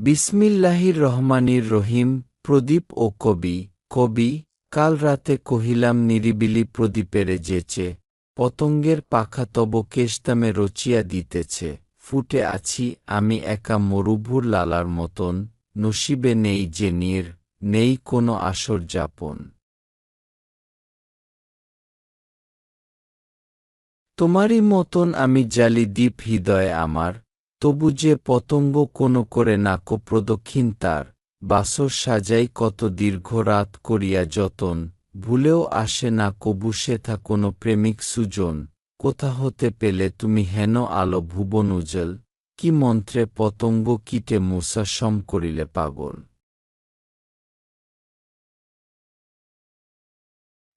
বিসমিল্লাহির রহমানির রহিম। প্রদীপ ও কবি। কবি। কাল রাতে কহিলাম নিরিবিলি প্রদীপেরে যেচে, পতঙ্গের পাখা তব কেশদামে রচিয়া দিতেছে। ফুটে আছি আমি একা মরুভূর লালার মতন, নসিবে নেই যে নেই কোনো আসর যাপন। তোমারই মতন আমি জালি দ্বীপ হৃদয়ে আমার, তবু যে পতঙ্গ কোনো করে নাকো প্রদক্ষিণ তার, বাসর সাজাই কত দীর্ঘ রাত করিয়া যতন, ভুলেও আসে না কবু সেথা কোনো প্রেমিক সুজন। কোথা হতে পেলে তুমি হেন আলো ভুবন উজ্জ্বল, কি মন্ত্রে পতঙ্গ কীটে মূসা সম করিলে পাগল।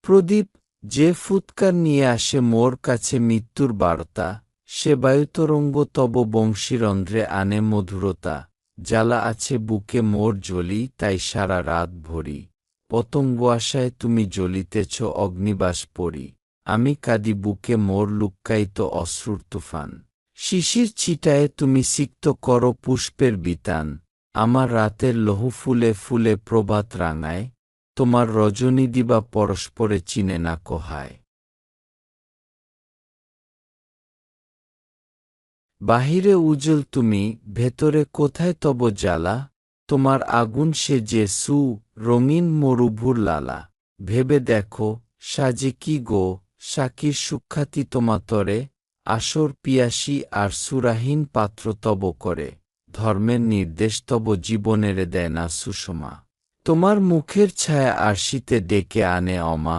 প্রদীপ। যে ফুৎকার নিয়ে আসে মোর কাছে মৃত্যুর বার্তা, সে বায়ুতরঙ্গ তব বংশীরন্ধ্রে আনে মধুরতা। জ্বালা আছে বুকে মোর জ্বলি তাই সারা রাত ভরি, পতঙ্গ আশায় তুমি জ্বলিতেছ অগ্নিবাস পরি। আমি কাঁদি বুকে মোর লুক্কায়িত অশ্রুর তুফান, শিশির ছিটায়ে তুমি সিক্ত করো পুষ্পের বিতান। আমার রাতের লহু ফুলে ফুলে প্রভাত রাঙায়, তোমার রজনী দিবা পরস্পরে চিনে না কোহায়। বাহিরে উজ্জ্বল তুমি, ভেতরে কোথায় তব জ্বালা, তোমার আগুন সে যে রঙিন মরুভূর লালা। ভেবে দেখো সাজে কি গো, সাকির সুখ্যাতি তোমাতরে, আসর পিয়াসী আর সুরাহীন পাত্র তব করে, ধর্মের নির্দেশ তব জীবনেরে দেয় না সুষমা। তোমার মুখের ছায়া আরশিতে ডেকে আনে অমা,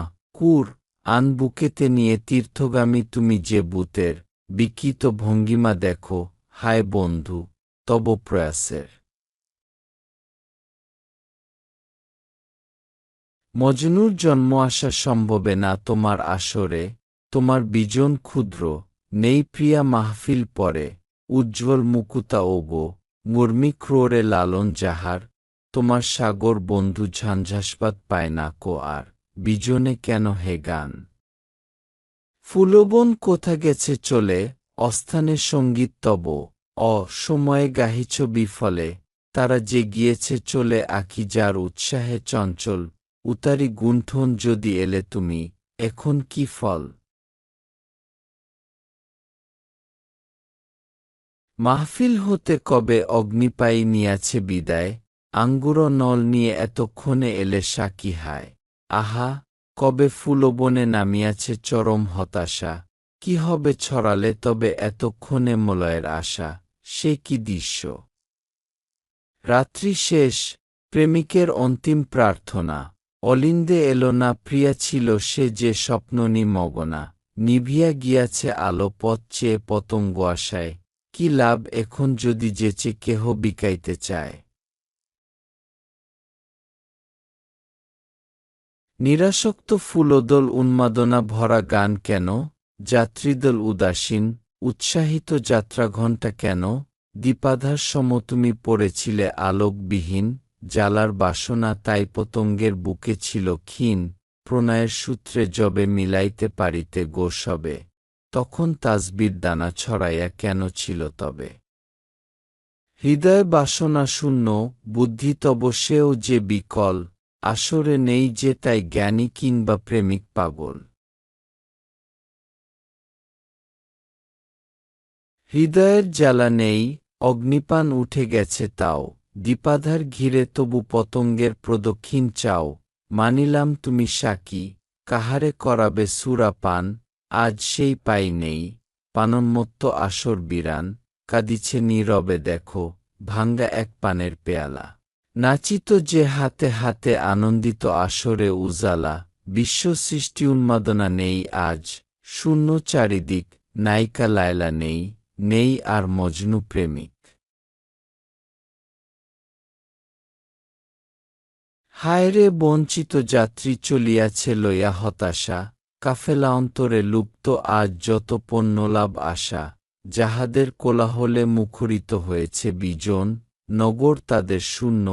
আন বুকেতে নিয়ে তীর্থগামী তুমি যে বুতের, বিকৃত ভঙ্গিমা দেখো, হায় বন্ধু, তব প্রয়াসের। মজনুর জন্ম আসা সম্ভবে না তোমার আসরে, তোমার বিজন ক্ষুদ্র, নেই প্রিয়া মাহফিল পরে, উজ্জ্বল মুকুতা ওগো, মুর্মি ক্রোরে লালন যাহার, তোমার সাগর বন্ধু ঝঞ্ঝাসপাত পায় না কো আর, বিজনে কেন হে গান। ফুলবন কোথা গেছে চলে, অস্থানে সঙ্গীত তব, সময়ে গাহিছ বিফলে, তারা যে গিয়েছে চলে আঁকি যার উৎসাহে চঞ্চল, উতারি গুণ্ঠন যদি এলে তুমি, এখন কি ফল। মাহফিল হতে কবে অগ্নিপায়ী নিয়াছে বিদায়, আঙ্গুর নল নিয়ে এতক্ষণে এলে সাকি হায়। আহা, কবে ফুলবনে নামিয়াছে চরম হতাশা, কি হবে ছড়ালে তবে এতক্ষণে মলয়ের আশা, সে কি দৃশ্য। রাত্রি শেষ, প্রেমিকের অন্তিম প্রার্থনা, অলিন্দে এলো না প্রিয়া ছিল সে যে স্বপ্ননি মগনা, নিভিয়া গিয়াছে আলো পথ চেয়ে পতঙ্গ আশায়, কি লাভ এখন যদি যেচে কেহ বিকাইতে চায়। নিরাসক্ত ফুলদল উন্মাদনা ভরা গান কেন, যাত্রীদল উদাসীন, উৎসাহিত যাত্রাঘণ্টা কেন, দীপাধার সম তুমি পড়েছিলে আলোকবিহীন, জ্বালার বাসনা তাই পতঙ্গের বুকে ছিল ক্ষীণ, প্রণয়ের সূত্রে যবে মিলাইতে পারিতে গো সবে, তখন তাসবির দানা ছড়াইয়া কেন ছিল তবে। হৃদয় বাসনা শূন্য, বুদ্ধি তব সেও যে বিকল, আসরে নেই যে তাই জ্ঞানী কিংবা প্রেমিক পাগল। হৃদয়ের জ্বালা নেই, অগ্নিপান উঠে গেছে তাও, দীপাধার ঘিরে তবু পতঙ্গের প্রদক্ষিণ চাও। মানিলাম তুমি সাকি, কাহারে করাবে সুরা পান, আজ সেই পাই নেই, পানোন্মত্ত আসর বিরান, কাঁদিছে নীরবে দেখো, ভাঙ্গা এক পানের পেয়ালা। নাচিত যে হাতে হাতে আনন্দিত আসরে উজালা, বিশ্ব সৃষ্টি উন্মাদনা নেই আজ, শূন্য চারিদিক, নায়িকা লায়লা নেই, নেই আর মজনু প্রেমিক। হায়রে বঞ্চিত যাত্রী চলিয়াছে লইয়া হতাশা, কাফেলা অন্তরে লুপ্ত আজ যত পণ্যলাভ আশা, যাহাদের কোলাহলে মুখরিত হয়েছে বিজন, নগর তাদের শূন্য,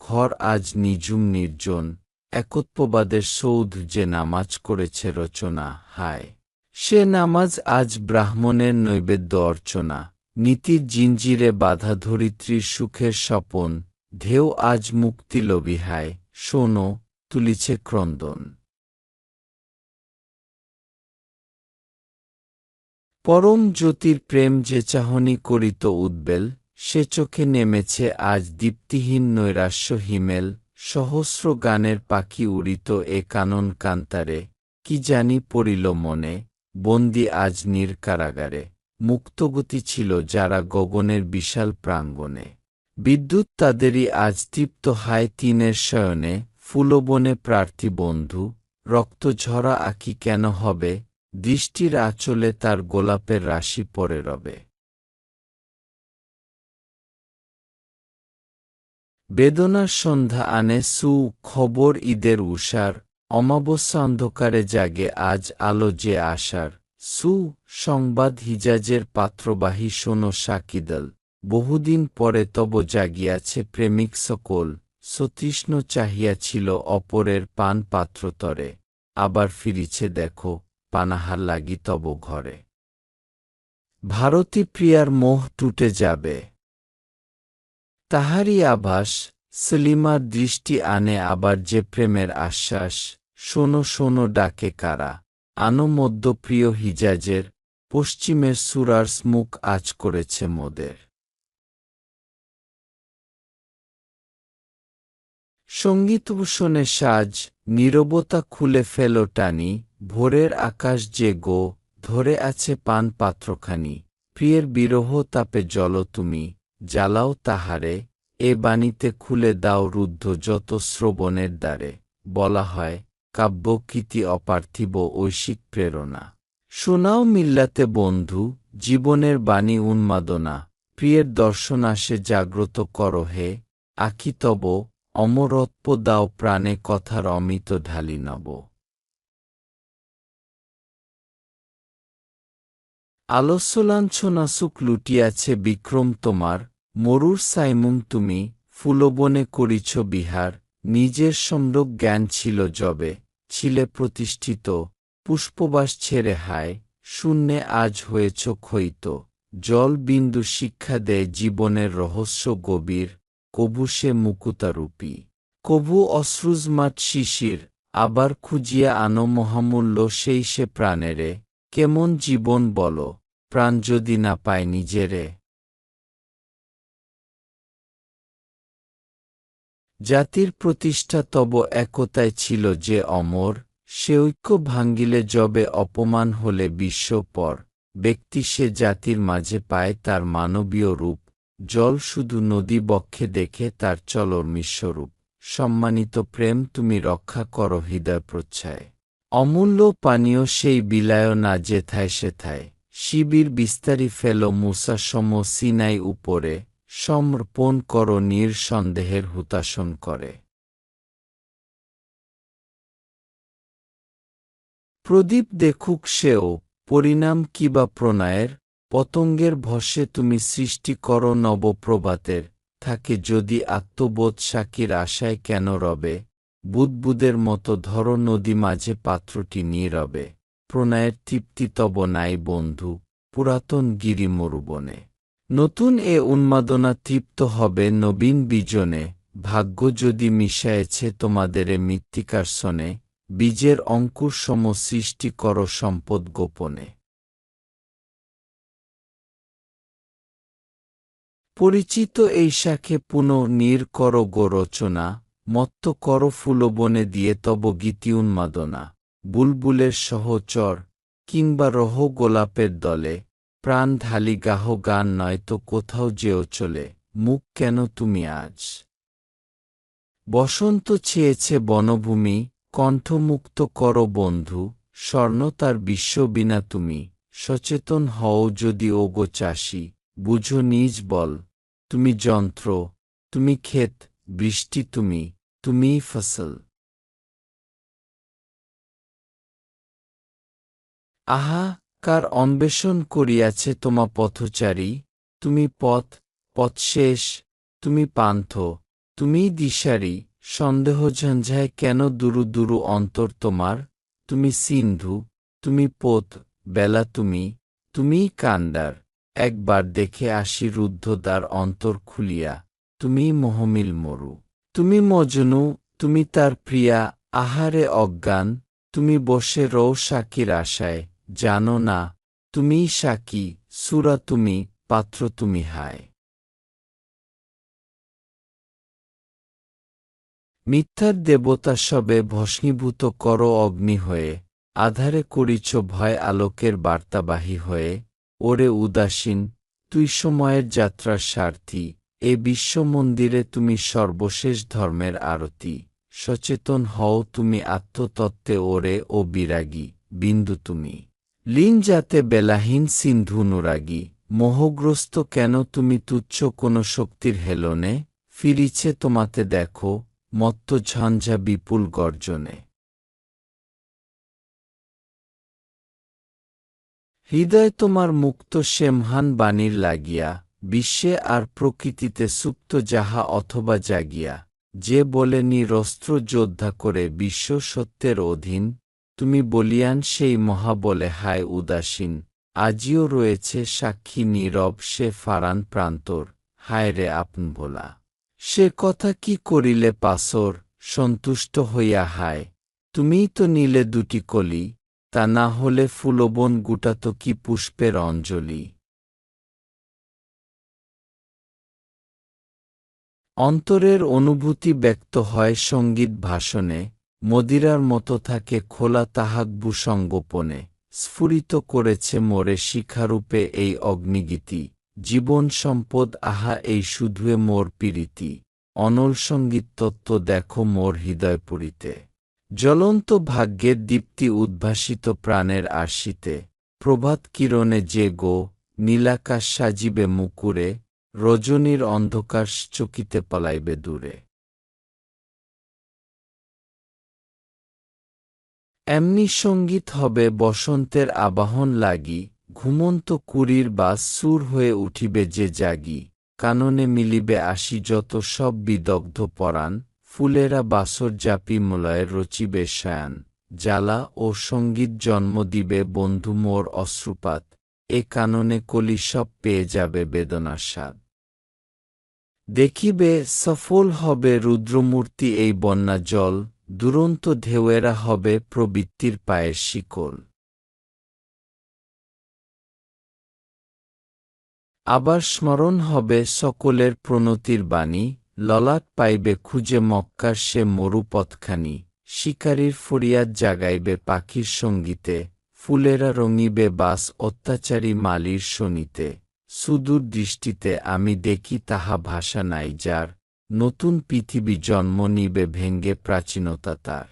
ঘর আজ নিঝুম নির্জন, একত্ববাদের সৌধ যে নামাজ করেছে রচনা, হায় সে নামাজ আজ ব্রাহ্মণের নৈবেদ্য অর্চনা, নীতির জিঞ্জিরে বাধা ধরিত্রীর সুখের স্বপন, ঢেউ আজ মুক্তি লবিহায়, শোনো, তুলিছে ক্রন্দন। পরম জ্যোতির প্রেম যে চাহনি করিত উদ্বেল, সে চোখে নেমেছে আজ দীপ্তিহীন নৈরাশ্য হিমেল, সহস্র গানের পাখি উড়িত এ কানন কান্তারে, কি জানি পড়িল মনে, বন্দি আজ নীর কারাগারে, মুক্তগতি ছিল যারা গগনের বিশাল প্রাঙ্গণে। বিদ্যুৎ তাদেরই আজ তৃপ্ত হায় তিনের শয়নে, ফুলবনে প্রার্থী বন্ধু, রক্তঝরা আঁখি কেন হবে, দৃষ্টির আঁচলে তার গোলাপের রাশি পড়ে রবে। বেদনার সন্ধ্যা আনে খবর ঈদের উষার, অমাবস্যা অন্ধকারে জাগে আজ আলো যে আশার, সংবাদ হিজাজের পাত্রবাহী শোনো সাকিদল, বহুদিন পরে তব জাগিয়াছে প্রেমিক সকল, সতৃষ্ণ চাহিয়াছিল অপরের পান পাত্রতরে, আবার ফিরিছে দেখো, পানাহার লাগি তব ঘরে। ভারতী প্রিয়ার মোহ টুটে যাবে, তাহারই আভাস, সলিমার দৃষ্টি আনে আবার যে প্রেমের আশ্বাস, শোনো শোনো ডাকে কারা, আনো মধ্যপ্রিয় হিজাজের, পশ্চিমের সুরার মুখ আজ করেছে মোদের। সঙ্গীতভূষণে সাজ, নীরবতা খুলে ফেলো টানি, ভোরের আকাশ যে গো, ধরে আছে পান পাত্রখানি, প্রিয়ের বিরহ তাপে জ্বল তুমি, জ্বালাও তাহারে, এ বাণীতে খুলে দাও রুদ্ধ যত শ্রবণের দ্বারে, বলা হয়, কাব্যকীতি অপার্থিব ঐশিক প্রেরণা। শোনাও মিল্লাতে বন্ধু, জীবনের বাণী উন্মাদনা, প্রিয়ের দর্শন আসে জাগ্রত কর হে, আখি তব, অমরত্ব দাও প্রাণে কথার অমিত ঢালি নব। আলস্যলাঞ্ছনা সুখ লুটিয়াছে বিক্রম তোমার, মরুর সাইমুম তুমি, ফুলবনে করিছ বিহার, নিজের সম্যক জ্ঞান ছিল যবে, ছিলে প্রতিষ্ঠিত, পুষ্পবাস ছেড়ে হায়, শূন্যে আজ হয়েছ ক্ষয়িত, জল বিন্দু শিক্ষা দেয় জীবনের রহস্য গভীর, কভু সে মুকুতারূপী, কভু অশ্রুজমাট শিশির, আবার খুঁজিয়া আনো মহামূল্য সেই সে প্রাণেরে, কেমন জীবন বল, প্রাণ যদি না পায় নিজেরে। জাতির প্রতিষ্ঠা তব একতায় ছিল যে অমর, সে ঐক্য ভাঙ্গিলে যবে অপমান হলে বিশ্বপর, ব্যক্তি সে জাতির মাঝে পায় তার মানবীয় রূপ, জল শুধু নদী বক্ষে দেখে তার চলর্মিস্বরূপ, সম্মানিত প্রেম তুমি রক্ষা কর হৃদয় প্রচ্ছায়, অমূল্য পানীয় সেই বিলায় না যেথায় সেথায়, শিবির বিস্তারি ফেল মূসা সম সিনাই উপরে, সমর্পণ কর নিঃসন্দেহের হুতাশন করে। প্রদীপ দেখুক সেও, পরিণাম কিবা প্রণয়ের, পতঙ্গের ভস্যে তুমি সৃষ্টি কর নবপ্রভাতের, থাকে যদি আত্মবোধ সাকির আশায় কেন রবে, বুদ্বুদের মতো ধর নদী মাঝে পাত্রটি নীরবে, প্রণয়ের তৃপ্তি তব নাই বন্ধু, পুরাতন গিরি মরুবনে। নতুন এ উন্মাদনা তৃপ্ত হবে নবীন বিজনে, ভাগ্য যদি মিশায়েছে তোমাদেরে মৃত্তিকার সনে, বীজের অঙ্কুর সম সৃষ্টি কর সম্পদ গোপনে। পরিচিত এই শাখে পুনঃ নীর কর গো রচনা, মত্ত কর ফুলবনে দিয়ে তব গীতি উন্মাদনা, বুলবুলের সহচর, কিংবা রহ গোলাপের দলে, প্রাণ ঢালি গাহ গান নয়তো কোথাও যেও চলে, মুখ কেন তুমি আজ। বসন্ত ছেয়েছে বনভূমি, কণ্ঠমুক্ত কর বন্ধু, স্বর্ণ তার বিশ্ব বিনা তুমি, সচেতন হও যদি ওগো চাষি, বুঝো নিজ বল, তুমি যন্ত্র, তুমি ক্ষেত, বৃষ্টি তুমিই ফসল। আহা, কার অন্বেষণ করিয়াছে তোমা পথচারী, তুমি পথ, পথশেষ, তুমি পান্থ, তুমিই দিশারি, সন্দেহ ঝঞ্ঝায় কেন দুরু দুরু অন্তর তোমার, তুমি সিন্ধু, তুমি পোত, বেলা তুমিই কান্ডার, একবার দেখে আসি রুদ্ধদ্বার অন্তর খুলিয়া, তুমিই মহমিল মরু। তুমি মজনু, তুমি তার প্রিয়া, আহারে অজ্ঞান, তুমি বসে রও সাকির আশায়, জানো না, তুমিই সাকি, সুরা তুমি, পাত্র তুমি হায়। মিথ্যার দেবতা সবে ভস্মীভূত কর অগ্নি হয়ে, আধারে করিছ ভয় আলোকের বার্তাবাহী হয়ে, ওরে উদাসীন, তুই সময়ের যাত্রার সারথি, এ বিশ্বমন্দিরে তুমি সর্বশেষ ধর্মের আরতি, সচেতন হও তুমি আত্মতত্ত্বে ওরে ও বিরাগী, বিন্দু তুমি। লীন যাতে বেলাহীন সিন্ধু অনুরাগী, মোহগ্রস্ত কেন তুমি তুচ্ছ কোনো শক্তির হেলনে, ফিরিছে তোমাতে দেখো, মত্ত ঝঞ্ঝা বিপুল গর্জনে। হৃদয় তোমার মুক্ত সে মহান বাণীর লাগিয়া, বিশ্বে আর প্রকৃতিতে সুপ্ত যাহা অথবা জাগিয়া, যে বলে নিরস্ত্র যোদ্ধা করে বিশ্ব সত্যের অধীন, তুমি বলিয়ান সেই মহাবলে হায় উদাসীন, আজিও রয়েছে সাক্ষী নীরব সে ফারান প্রান্তর, হায় রে আপন ভোলা। সে কথা কি করিলে পাসর, সন্তুষ্ট হইয়া হায়, তুমিই তো নিলে দুটি কলি, তা না হলে ফুলবন গুটাত কি পুষ্পের অঞ্জলি। অন্তরের অনুভূতি ব্যক্ত হয় সঙ্গীত ভাষণে, মদিরার মতো থাকে খোলা তাহাক ভূসঙ্গোপনে, স্ফুরিত করেছে মোরে শিখারূপে এই অগ্নিগীতি, জীবন সম্পদ আহা এই শুধুয়ে মোর পীড়িতি, অনল সঙ্গীত তত্ত্ব দেখো মোর হৃদয় পুরীতে। জ্বলন্ত ভাগ্যের দীপ্তি উদ্ভাসিত প্রাণের আশিতে, প্রভাত কিরণে যে গো, নীলাকাশ সাজিবে মুকুরে, রজনীর অন্ধকার চকিতে পলাইবে দূরে। এমনি সঙ্গীত হবে বসন্তের আবাহন লাগি, ঘুমন্ত কুড়ির বাস সুর হয়ে উঠিবে যে জাগি, কাননে মিলিবে আসি যত সব বিদগ্ধ পরাণ, ফুলেরা বাসর জাপি মলয়ের রচিবে শায়ান, জ্বালা ও সঙ্গীত জন্ম দিবে বন্ধু মোর অশ্রুপাত, এ কাননে কলি সব পেয়ে যাবে বেদনার স্বাদ। দেখিবে সফল হবে রুদ্রমূর্তি এই বন্যা জল, দুরন্ত ঢেউয়েরা হবে প্রবৃত্তির পায়ের শিকল। আবার স্মরণ হবে সকলের প্রণতির বাণী, ললাট পাইবে খুঁজে মক্কার সে মরুপথখানি, শিকারীর ফরিয়াদ জাগাইবে পাখির সঙ্গীতে, ফুলেরা রঙিবে বাস অত্যাচারী মালির শোনিতে, সুদূর দৃষ্টিতে আমি দেখি তাহা ভাষা নাই যার, নতুন পৃথিবী জন্ম নিবে ভেঙ্গে প্রাচীনতা তার।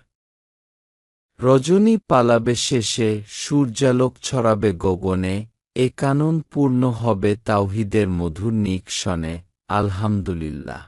রজনী পালাবে শেষে, সূর্যালোক ছড়াবে গগনে, এ কানন পূর্ণ হবে তাওহীদের মধুর নিকষণে, আলহামদুলিল্লাহ।